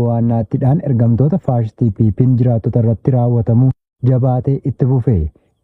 bu'aannaattiidhaan ergamtoota faashistii PP'n jiraattota irratti raawwatamu jabaatee itti fufe.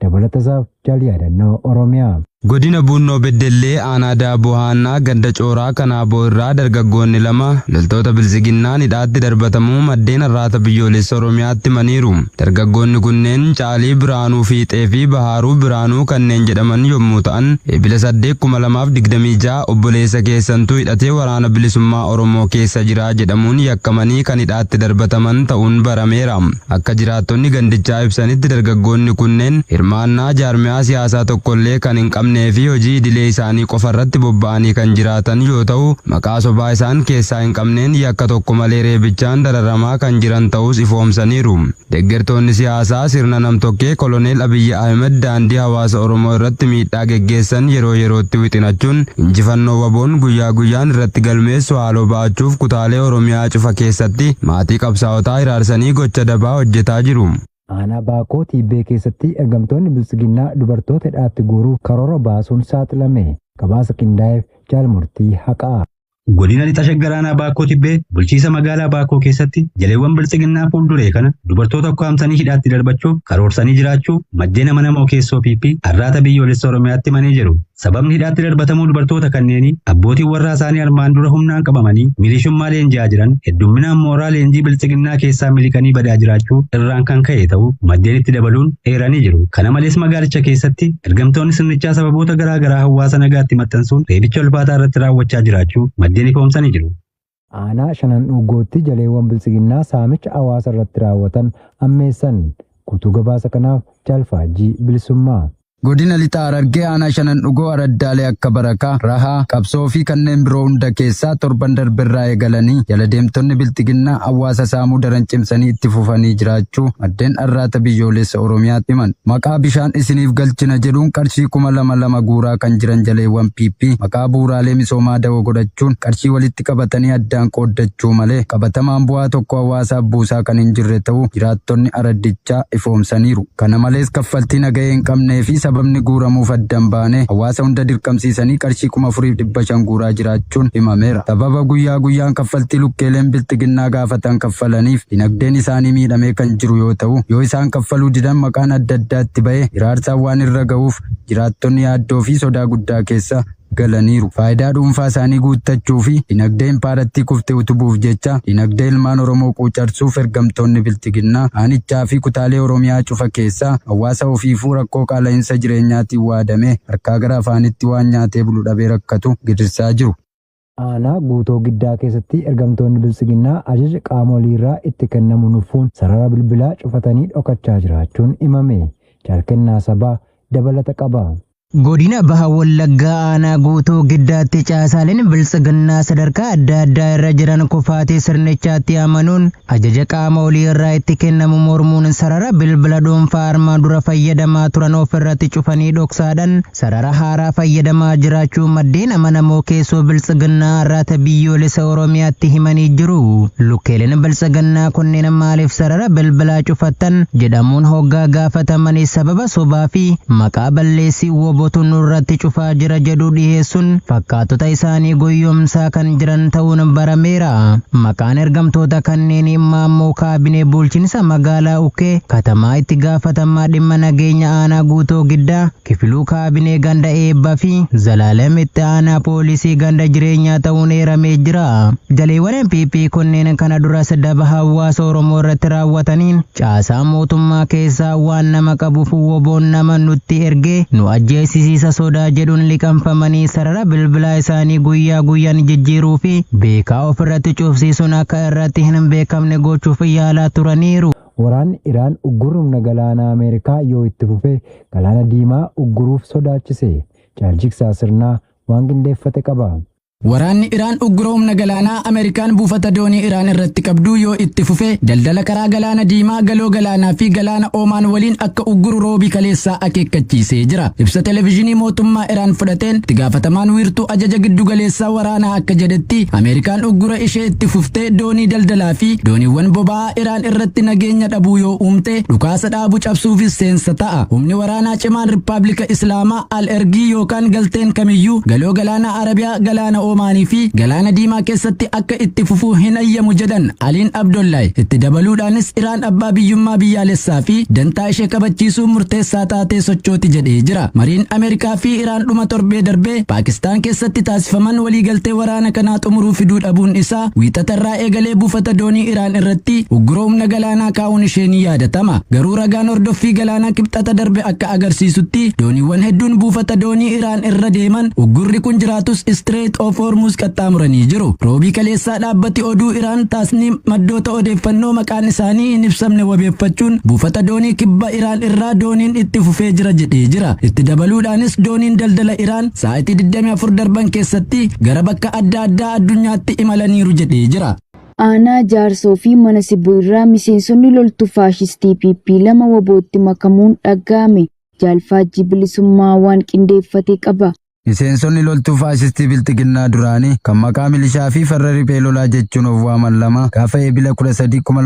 Dabalatasaaf Jaal Yaadannoo Oromiyaa. Godina Bunnoo Beddellee aanaa Daaboo Haannaa ganda Cooraa Kanaaboo irraa dargaggoonni lama loltoota bilisiginnaan hidhaatti darbatamuu maddeen har'aata biyyoolessa Oromiyaatti himaniiru. Dargaggoonni kunneen Caalii Biraanuu Fiixee fi Bahaaruu Biraanuu kanneen jedhaman yommuu ta'an eebila 8/2026 obboleessa keessantuu hidhatee waraana bilisummaa Oromoo keessa jira jedhamuun yakkamanii kan hidhaatti darbataman ta'uun barameera. Akka jiraattonni gandichaa ibsanitti dargaggoonni kunneen hirmaannaa jaarmiyaa siyaasaa tokkollee kan hin qabne fi hojii idilee isaanii qofa irratti bobba'anii kan jiraatan yoo ta'u maqaa sobaa isaan keessaa hin qabneen yakka tokko malee reebichaan dararamaa kan jiran ta'us ifoomsaniiru. Deeggartoonni siyaasaa sirna namtokkee Koloneel Abiyyi Ahmed daandii hawaasa Oromoo irratti miidhaa geggeessan yeroo yerootti wixinachuun injifannoo waboon guyyaa guyyaan irratti galmeessu haaloo ba'achuuf kutaalee Oromiyaa cufa keessatti maatii qabsaa'otaa hiraarsanii gocha dabaa hojjetaa jiru. Aanaa Baakoo Tiibbee keessatti ergamtoonni bilisiginnaa dubartoota hidhaatti guuruu karoora baasuun saaxilame. Gabaasa qindaa'eef Jaal Murtii Haqaa. Godina Lixa Shaggar Aanaa Baakoo Tibbee bulchiisa magaalaa Baakoo keessatti jaleewwan bilisiginnaa fuulduree kana dubartoota ukkaamsanii hidhaatti darbachuuf karoorsanii jiraachuu maddeen amanamoo keessoo PP har'aata biyyoolessa Oromiyaatti himanii jiru. Sababni hidhaatti darbatamuu dubartoota kanneenii abbootiin warraa isaanii armaan dura humnaan qabamanii milishummaa leenji'aa jiran heddumminaan mooraa leenjii bilisiginnaa keessaa miliqanii badaa jiraachuu irraan kan ka'e ta'uu maddeen itti dabaluun eeranii jiru. Kana malees magaalicha keessatti ergamtoonni sirnichaa sababoota garaa garaa hawaasa nagaatti maxxansuun reebicha ulfaataa irratti raawwachaa jiraachuu maddeen ifoomsanii jiru. Aanaa Shanan Dhuugootti jaleewwan bilisiginnaa saamicha hawaasa irratti raawwatan ammeessan. Guutuu gabaasa kanaaf Jaalfaajii Bilisummaa. Godina Lixa Harargee aanaa Shanan Dhugoo araddaalee akka Barakaa, Rahaa, Qabsoo fi kanneen biroo hunda keessaa torban darbirraa eegalanii jala deemtonni bilisiginnaa hawaasa saamuu daran cimsanii itti fufanii jiraachuu maddeen har'aata biyyoolessa Oromiyaatti himan. Maqaa bishaan isiniif galchina jedhuun qarshii 2,200 guuraa kan jiran jaleewwan PP maqaa bu'uuraalee misoomaa dawoo godhachuun qarshii walitti qabatanii addaan qooddachuu malee qabatamaan bu'aa tokko hawaasaaf buusaa kan hin jirre ta'uu jiraattonni araddichaa ifoomsaniiru. Kana malees kaffaltii nagahee hin qabnee fi sababni guuramuuf addan baane hawaasa hunda dirqamsiisanii qarshii 4,500 guuraa jiraachuun himameera. Sababa guyyaa guyyaan kaffaltii lukkeeleen bilisiginnaa gaafatan kaffalaniif dinagdeen isaanii miidhamee kan jiru yoo ta'u yoo isaan kaffaluu didan maqaan adda addaatti ba'e hiraarsaan waan irra ga'uuf jiraattonni yaaddoo fi sodaa guddaa keessa galaniiru. Faayidaa dhuunfaa isaanii guuttachuu fi dinagdeen paaratti kuftee utubuuf jecha dinagdee ilmaan Oromoo quucarsuuf ergamtoonni bilisiginnaa aanichaa fi kutaalee Oromiyaa cufa keessaa hawaasa ofiifuu rakkoo qaala'insa jireenyaatiin waadame harkaa gara afaanitti waan nyaatee bulu dhabee rakkatu gidirsaa jiru. Aanaa Guutoo Giddaa keessatti ergamtoonni bilisiginnaa ajaja qaamolee irraa itti kennamu nufuun sarara bilbilaa cufatanii dhokachaa jiraachuun himame. Jaalkennaa sabaa dabalata qaba. Godina Baha Wallaggaa aanaa Guutoo Giddaatti caasaaleen bilisiginnaa sadarkaa adda addaa irra jiran kufaatii sirnichaatti amanuun ajaja qaama olii irraa itti kennamu mormuun sarara bilbila dhuunfaa armaan dura fayyadamaa turan ofirratti cufanii dhoksaadhaan sarara haaraa fayyadamaa jiraachuu maddeen amanamoo keessoo bilisiginnaa har'aata biyyoolessa Oromiyaatti himanii jiru. Lukkeeleen bilisiginnaa kunneen maaliif sarara bilbilaa cufattan jedhamuun hoggaa gaafatamanii sababa sobaa fi maqaa balleessii botuun irratti cufaa jira jedhu dhiyeessuun fakkaatota isaanii goyyomsaa kan jiran ta'uun barameera. Maqaan ergamtoota kanneen immoo kaabinee bulchiinsa magaalaa Ukkee katamaa itti gaafatamaa dhimma nageenya aanaa Guutoo Giddaa kifiluu kaabinee ganda Eebbaa fi Zalaalem itti aanaa poolisii ganda jireenyaa ta'uun eeramee jira. Jaleewwan PP kunneen kana duras daba hawaasa Oromoo irratti raawwataniin caasaa mootummaa keessaa waan nama qabuuf woboon nama nutti ergee nu ajjeesisiisa sodaa jedhuun liqanfamanii sarara bilbilaa isaanii guyyaa guyyaan jijjiiruu fi beekaa ofirratti cufsiisuun akka irratti hin beekamne gochuuf yaalaa turaniiru. Waraanni Iraan uggurumna galaana Ameerikaa yoo itti fufee galaana diimaa ugguruuf sodaachise. Jaalchiksaa sirnaa waan qindeeffate qaba. Waraanni Iraan uggura humna galaanaa Ameerikaan buufata doonii Iraan irratti qabduu yoo itti fufe daldala karaa galaana diimaa galoo galaanaa fi galaana Oomaan waliin akka ugguru roobii kaleessaa akeekkachiisee jira. Ibsa televezyiinii mootummaa Iraan fudhateen itti gaafatamaan wiirtuu ajaja giddu galeessaa waraanaa akka jedhetti Ameerikaan uggura ishee itti fuftee doonii daldalaa fi dooniiwwan boba'aa Iraan irratti nageenya dhabuu yoo uumte dhukaasa dhaabu cabsuufis seensa ta'a. Humni waraanaa cimaan Rippaabilika Islaamaa Al-Ergii yookaan galteen kamiyyuu galoo galaana Arabiyaa galaana Oomaanii fi galaana diimaa keessatti akka itti fufuu hin ayyamu jedhan Aliin Abdollaay. Itti dabaluudhaanis Iraan abbaa biyyummaa biyyaalessaa fi dantaa ishee kabachiisuu murteessaa taatee sochooti jedhee jira. Mariin Ameerikaa fi Iraan dhuma torbee darbee Paakistaan keessatti taasifaman waliigaltee waraana kanaa xumuruu fiduu dhabuun isaa wiixatarraa eegalee buufata doonii Iraan irratti uggura humna galaanaa kaa'uun ishee ni yaadatama. Garuu ragaan hordoffii galaanaa kibxata darbe akka agarsiisutti dooniiwwan hedduun buufata doonii Iraan irra deeman uggurri kun jiraatus Strait of Hormuz qaxxaamuranii jiru. Roobii kaleessaa dhaabbati oduu Iraan taasni maddoota odeeffannoo maqaan isaanii hin ibsamne wabeeffachuun buufata doonii kibba Iraan irraa dooniin itti fufee jira jedhee jira. Itti dabaluudhaanis dooniin daldala Iraan sa'aatii 24 darban keessatti gara bakka adda addaa addunyaatti imalaniiru jedhee jira. Aanaa Jaarsoo fi mana Sibuu irraa miseensonni loltuu faashistii PP lama wabootti makamuun dhaga'ame. Jaalfaajii bilisummaa waan qindeeffate qaba. Miseensonni loltuu faashistii bilxiginnaa duraanii kan maqaa milishaa fi farra riphee lolaa jechuun of waaman lama gaafa eebila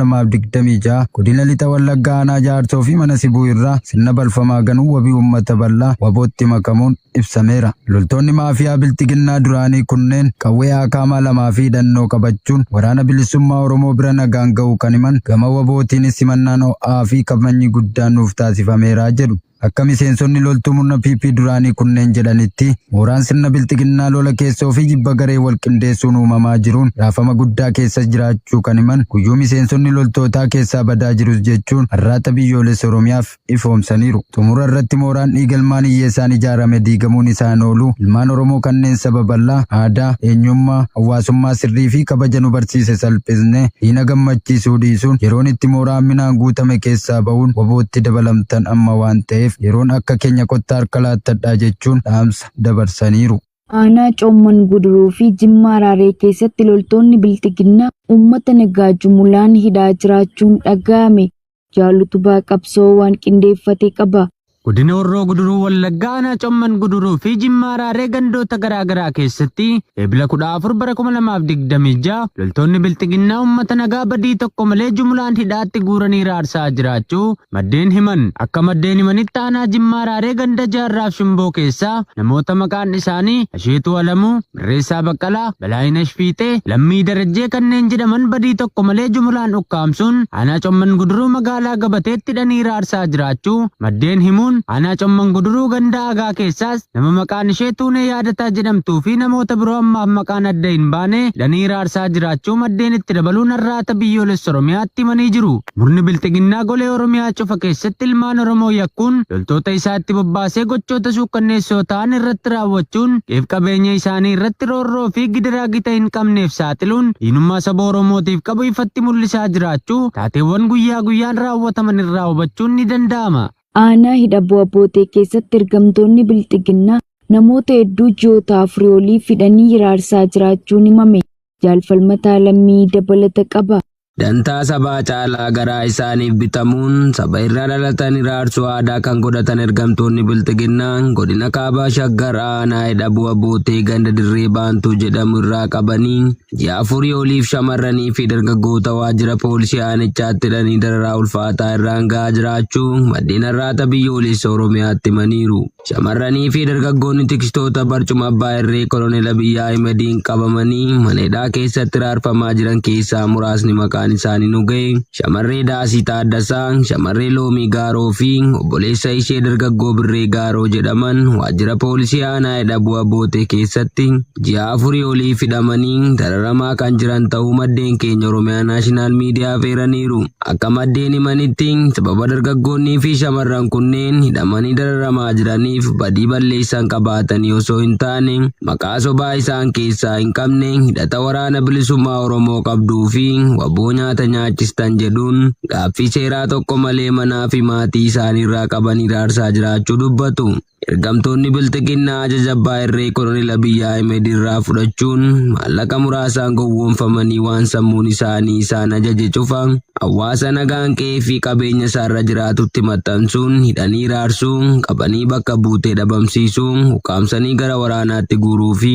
13/2026 godina lixa Wallaggaa aanaa Jaarsoo fi mana Sibuu irraa sirna balfamaa ganuu wabii uummata bal'aa wabootti makamuun ibsameera. Loltoonni maafiyaa bilxiginnaa duraanii kunneen qawwee akaamaa lamaa fi hidhannoo qabachuun waraana bilisummaa Oromoo bira nagaan ga'uu kan himan gama wabootiin simannaan ho'aa fi kabajni guddaan nuuf taasifameera jedhu. Akka miseensonni loltuu murna PP duraanii kunneen jedhanitti mooraan sirna bilxiginnaa lola keessoo fi jibba garee wal qindeessuun uumamaa jiruun raafama guddaa keessa jiraachuu kan himan guyyuu miseensonni loltootaa keessaa badaa jirus jechuun har'aata biyyoolessa Oromiyaaf ifoomsaniiru. Xumura irratti mooraan dhiigalmaan hiyyeessaan ijaarame diigamuun isaan oolu ilmaan Oromoo kanneen saba bal'aa aadaa, eenyummaa, hawaasummaa sirrii fi kabaja nu barsiise salphisne diina gammachiisuu dhiisuun yeroon itti mooraan minaan guutame keessaa ba'uun wabootti dabalamtan amma waan ta'eef yeroon akka keenya kottaa harka laattadhaa jechuun dhaamsa dabarsaniiru. Aanaa Coomman Guduruu fi Jimmaa Araaree keessatti loltoonni bilxiginnaa uummata nagaa jumulaan hidhaa jiraachuun dhaga'ame. Jaalutubaa qabsoo waan qindeeffate qaba. Godina Horroo Guduruu Wallaggaa aanaa Coomman Guduruu fi Jimmaa Araaree gandoota garaagaraa keessatti eebila 14 bara 2026 loltoonni bilxiginnaa uummata nagaa badii tokko malee jumulaan hidhaatti guuranii raarsaa jiraachuu maddeen himan. Akka maddeen himanitti aanaa Jimmaa Araaree ganda Jaarraaf Shimboo keessaa namoota maqaan isaanii Asheetuu Alamuu, Mirreessaa Baqqalaa, Balaayinash Fiixee, Lammii Darajjee kanneen jedhaman badii tokko malee jumulaan ukkaamsuun aanaa Coomman Guduruu magaalaa Gabateetti hidhanii raarsaa jiraachuu maddeen himuun aanaa Coomman Guduruu ganda Agaa keessaas nama maqaan ishee Tuunee Yaadataa jedhamtuu fi namoota biroo ammaaf maqaan adda hin baane hidhanii raarsaa jiraachuu maddeen itti dabaluun har'aata biyyoolessa Oromiyaatti himanii jiru. Murni bilxiginnaa golee Oromiyaa cufa keessatti ilmaan Oromoo yakkuun loltoota isaatti bobbaasee gochoota suukkanneessoo ta'an irratti raawwachuun qeef qabeenya isaanii irratti roorroo fi gidiraa gita hin qabneef saaxiluun diinummaa saba Oromootiif qabu ifatti mul'isaa jiraachuu taateewwan guyyaa guyyaan raawwataman irraa hubachuun ni danda'ama. Aanaa hidhabuu Abootee keessatti ergamtoonni bilxiginnaa namoota hedduu ji'oota afurii oliif hidhanii raarsaa jiraachuun himame. Jaalfalmataa Lammii dabalata qaba. Dantaa sabaa caalaa garaa isaaniif bitamuun saba irraa dhalatan iraarsuu aadaa kan godhatan ergamtoonni bilxiginnaa godina kaabaa Shaggar aanaa hidhabuu Abootee ganda Dirree Baantuu jedhamu irraa qabanii ji'a afurii oliif shamarranii fi dargaggoota waajjira poolisii aanichaatti hidhanii dararaa ulfaataa irraan gahaa jiraachuu maddeen har'aata biyyoolessa Oromiyaatti himaniiru. Shamarranii fi dargaggoonni tikstoota barcuma abbaa irree Koloneel Abiyyi Ahimadiin qabamanii mana hidhaa keessatti raarfamaa jiran keessaa muraasni maqaan isaanii nu ga'e. Shamarree Daasii Taaddasaa, shamarree Loomii Gaaroo fi obboleessa ishee dargaggoo Birree Gaaroo jedhaman waajjira poolisii aanaa hidhabuu Abootee keessatti ji'a afurii oliif hidhamanii dararamaa kan jiran ta'uu maddeen keenya Oromiyaa Naashinaal Miidiyaa feeraniiru. Akka maddeen himanitti sababa dargaggoonnii fi shamarran kunneen hidhamanii dararamaa jiraniif badii balleessan qabaatanii osoo hin taane maqaa sobaa isaan keessaa hin qabne hidhata waraana bilisummaa Oromoo qabduu fi waboo nyaata nyaachistan jedhuun gaaffii seeraa tokko malee manaa fi maatii isaanii irraa qabanii raarsaa jiraachuu dubbatu. Ergamtoonni bilxiginnaa ajaja abbaa irree Koloneel Abiyyi Ahimad irraa fudhachuun maallaqa muraasaan gowwoomfamanii waan sammuun isaanii isaan ajaje cufa hawaasa nagaan qe'ee fi qabeenya isaarra jiraatutti maxxansuun hidhanii raarsuu, qabanii bakka buutee dhabamsiisuu, ukkaamsanii gara waraanaatti guuruu fi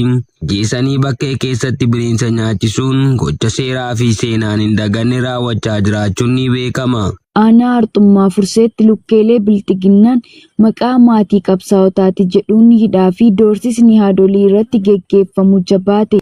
jeesanii bakkee keessatti bineensa nyaachisuun gocha seeraa fi seenaan hin daganne raawwachaa jiraachuun ni beekama. aanaa Arxummaa Furseetti lukkeelee bilxiginnaan maqaa maatii qabsaa'otaati jedhuun hidhaa fi doorsisni haadholii irratti geggeeffamu jabaate.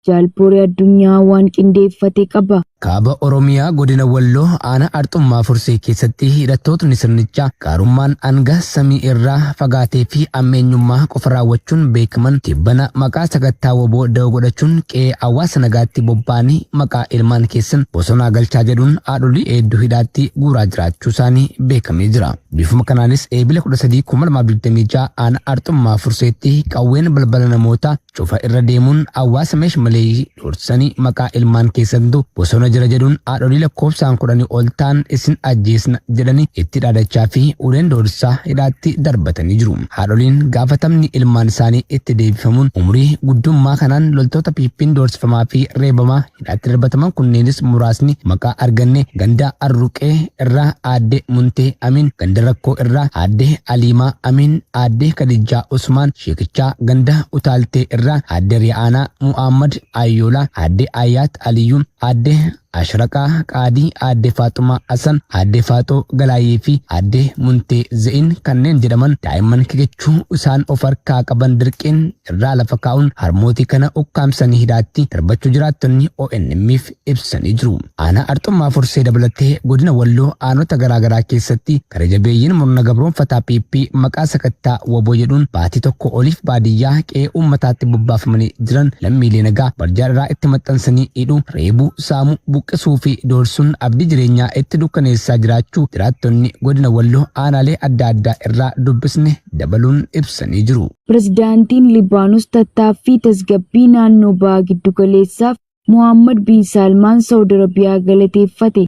Jaalbooree addunyaa waan qindeeffate qaba. Kaaba Oromiyaa godina Walloo aanaa Arxummaa Fursee keessatti hidhattootni sirnichaa gaarummaan hanga samii irraa fagaatee fi ammeenyummaa qofa raawwachuun beekaman tibbana maqaa sagantaa woboo da'oo godhachuun qe'ee hawaasa nagaatti bobba'anii maqaa ilmaan keessan bosonaa galchaa jedhuun haadholii hedduu hidhaatti guuraa jiraachuu isaanii beekamee jira. Bifuma kanaanis eebila 13/2026 aanaa Arxummaa Furseetti qawween balbala namoota cufa irra deemuun hawaasa meeshmalee doorsanii maqaa ilmaan keessantu bosona jira jedhuun haadholii lakkoofsaan 10 ol ta'an isin ajjeesna jedhanii itti dhaadachaa fi uleen doorsaa hidhaatti darbatanii jiru. Haadholiin gaafatamni ilmaan isaanii itti deebifamuun umurii guddummaa kanaan loltoota piippiin doorsifamaa fi reebamaa hidhaatti darbataman kunneenis muraasni maqaa arganne ganda Arruqee irraa aadde Muntee Amin, ganda Rakkoo irraa aadde Aliimaa Amin, aadde Kadijaa Usmaan, sheekichaa ganda Utaaltee irraa aadde Riyaanaa Muhammad Ayyoolaa, aadde Ayyaat Aliyyuu, aadde Ashraqaa Qaadii, aadde Faaxumaa Hasan, aadde Faaxoo Galaayee fi aadde Muntee Ze'in kanneen jedhaman daa'imman kikachuu isaan of harkaa qaban dirqeen irraa lafa kaa'uun harmootii kana ukkaamsanii hidhaatti darbachuu jiraattonni ONM'f ibsanii jiru. Aanaa Arxummaa Fursee dabalatee godina Walloo aanota garaagaraa keessatti gara jabeeyyiin murna gabroonfataa piippii maqaa sakattaa woboo jedhuun baatii tokko oliif baadiyyaa qe'ee uummataatti bobbaafamanii jiran lammiilee nagaa barjaa irraa itti maxxansanii hidhuu, reebuu, saamuu, buqqisuu fi doorsuun abdii jireenyaa itti dukkaneessaa jiraachuu jiraattonni godina Walloo aanaalee adda addaa irraa dubbisne dabaluun ibsanii jiru. Pirezidaantiin Libaanos tattaaffii tasgabbii naannoo ba'aa giddugaleessaaf Mohaammed bin Salmaan Saudi Arabiyaa galateeffate.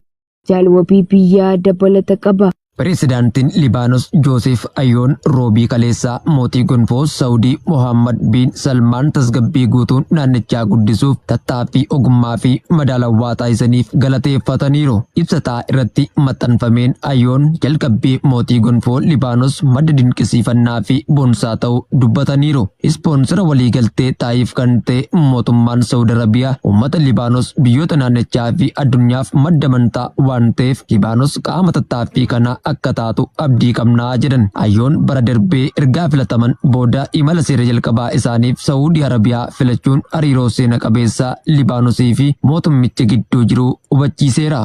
Jaalwabii biyyaa dabalata qaba. Pirezidaantiin Libaanos Joosef Ayyoon roobii kaleessaa mootii gonfoo Saawudii Mohaammed bin Salmaan tasgabbii guutuun naannichaa guddisuuf tattaaffii ogummaa fi madaalawaa taasisaniif galateeffataniiru. Ibsataa irratti maxxanfameen Ayyoon jalqabbii mootii gonfoo Libaanos madda dinqisiifannaa fi boonsaa ta'uu dubbataniiru. Ispoonsara waliigaltee Xaayiif kan ta'e mootummaan Saawudi Arabiyaa uummata Libaanos biyyoota naannichaa fi addunyaaf madda amantaa waan ta'eef Libaanos qaama tattaaffii kana akka taatu abdii qabnaa jedhan. Ayyoon bara darbee ergaa filataman booda imala seera jalqabaa isaaniif Saawudii Arabiyaa filachuun hariiroo seena qabeessa Libaanosii fi mootummicha gidduu jiru hubachiiseera.